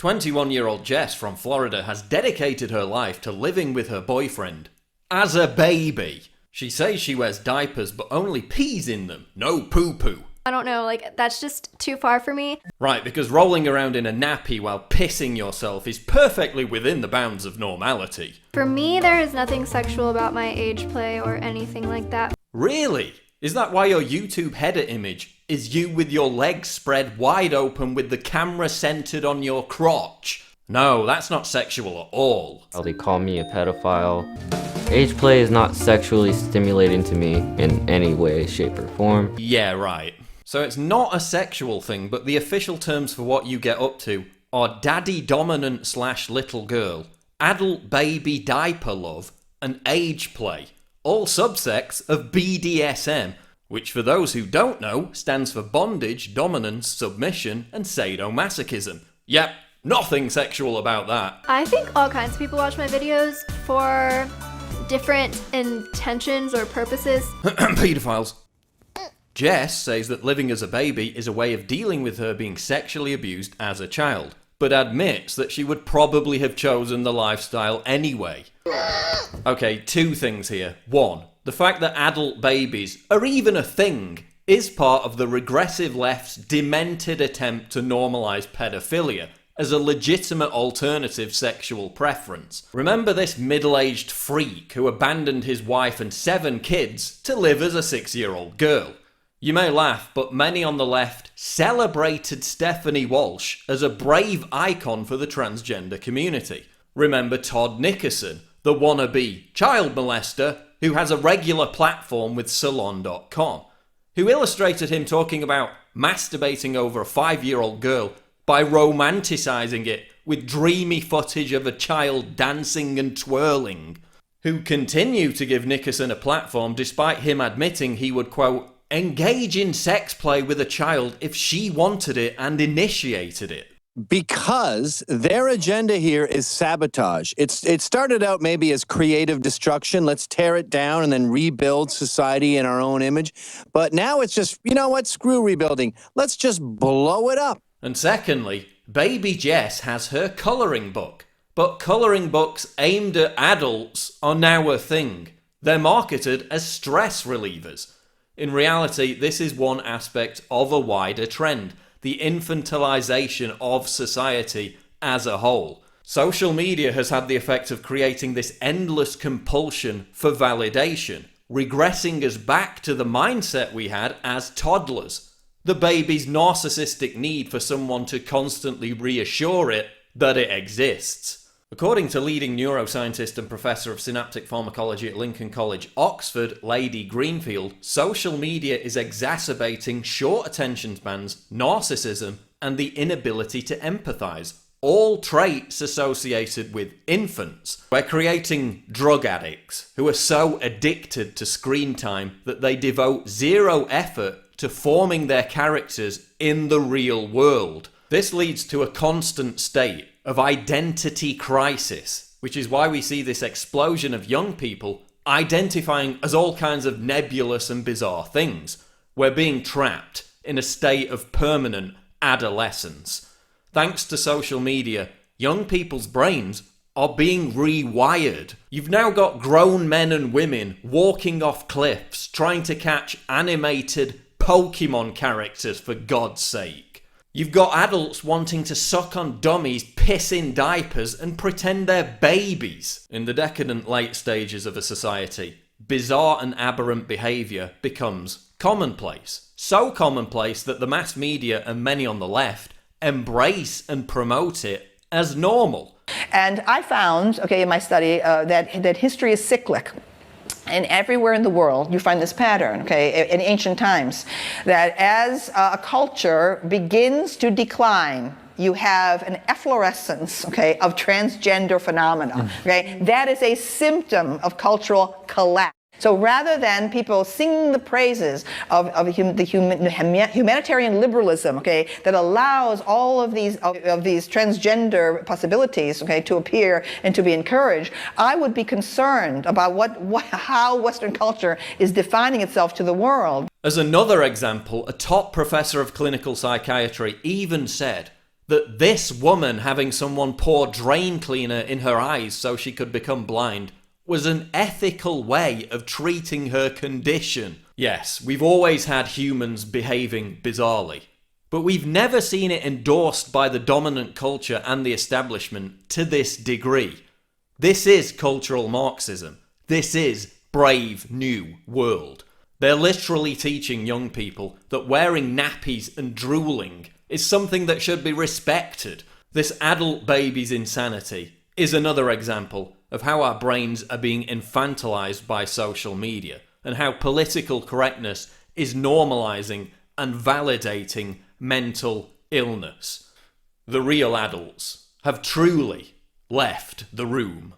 21-year-old Jess from Florida has dedicated her life to living with her boyfriend as a baby. She says she wears diapers but only pees in them, no poo-poo. I don't know, like, that's just too far for me. Right, because rolling around in a nappy while pissing yourself is perfectly within the bounds of normality. For me, there is nothing sexual about my age play or anything like that. Really? Is that why your YouTube header image is you with your legs spread wide open with the camera centered on your crotch? No, that's not sexual at all. They call me a pedophile. Age play is not sexually stimulating to me in any way, shape, or form. Yeah, right. So it's not a sexual thing, but the official terms for what you get up to are daddy dominant / little girl, adult baby diaper love, and age play. All subsects of BDSM, which for those who don't know stands for bondage, dominance, submission, and sadomasochism. Yep, nothing sexual about that. I think all kinds of people watch my videos for different intentions or purposes. Pedophiles. Jess says that living as a baby is a way of dealing with her being sexually abused as a child, but admits that she would probably have chosen the lifestyle anyway. Okay, two things here. One, the fact that adult babies are even a thing is part of the regressive left's demented attempt to normalise pedophilia as a legitimate alternative sexual preference. Remember this middle-aged freak who abandoned his wife and 7 kids to live as a 6-year-old girl? You may laugh, but many on the left celebrated Stephanie Walsh as a brave icon for the transgender community. Remember Todd Nickerson, the wannabe child molester who has a regular platform with Salon.com, who illustrated him talking about masturbating over a 5-year-old girl by romanticising it with dreamy footage of a child dancing and twirling, who continue to give Nickerson a platform despite him admitting he would, quote, engage in sex play with a child if she wanted it and initiated it. Because their agenda here is sabotage. It started out maybe as creative destruction. Let's tear it down and then rebuild society in our own image. But now it's just, you know what, screw rebuilding. Let's just blow it up. And secondly, baby Jess has her colouring book. But colouring books aimed at adults are now a thing. They're marketed as stress relievers. In reality, this is one aspect of a wider trend, the infantilization of society as a whole. Social media has had the effect of creating this endless compulsion for validation, regressing us back to the mindset we had as toddlers. The baby's narcissistic need for someone to constantly reassure it that it exists. According to leading neuroscientist and professor of synaptic pharmacology at Lincoln College, Oxford, Lady Greenfield, social media is exacerbating short attention spans, narcissism, and the inability to empathize, all traits associated with infants. We're creating drug addicts who are so addicted to screen time that they devote zero effort to forming their characters in the real world. This leads to a constant state of identity crisis, which is why we see this explosion of young people identifying as all kinds of nebulous and bizarre things. We're being trapped in a state of permanent adolescence. Thanks to social media, young people's brains are being rewired. You've now got grown men and women walking off cliffs trying to catch animated Pokemon characters, for God's sake. You've got adults wanting to suck on dummies, piss in diapers, and pretend they're babies. In the decadent late stages of a society, bizarre and aberrant behaviour becomes commonplace. So commonplace that the mass media and many on the left embrace and promote it as normal. And I found, in my study, that history is cyclic. And everywhere in the world, you find this pattern, in ancient times, that as a culture begins to decline, you have an efflorescence, of transgender phenomena, That is a symptom of cultural collapse. So rather than people singing the praises of humanitarian liberalism, that allows all of these transgender possibilities, to appear and to be encouraged, I would be concerned about how Western culture is defining itself to the world. As another example, a top professor of clinical psychiatry even said, that this woman having someone pour drain cleaner in her eyes so she could become blind was an ethical way of treating her condition. Yes, we've always had humans behaving bizarrely, but we've never seen it endorsed by the dominant culture and the establishment to this degree. This is cultural Marxism. This is Brave New World. They're literally teaching young people that wearing nappies and drooling is something that should be respected. This adult baby's insanity is another example of how our brains are being infantilized by social media and how political correctness is normalizing and validating mental illness. The real adults have truly left the room.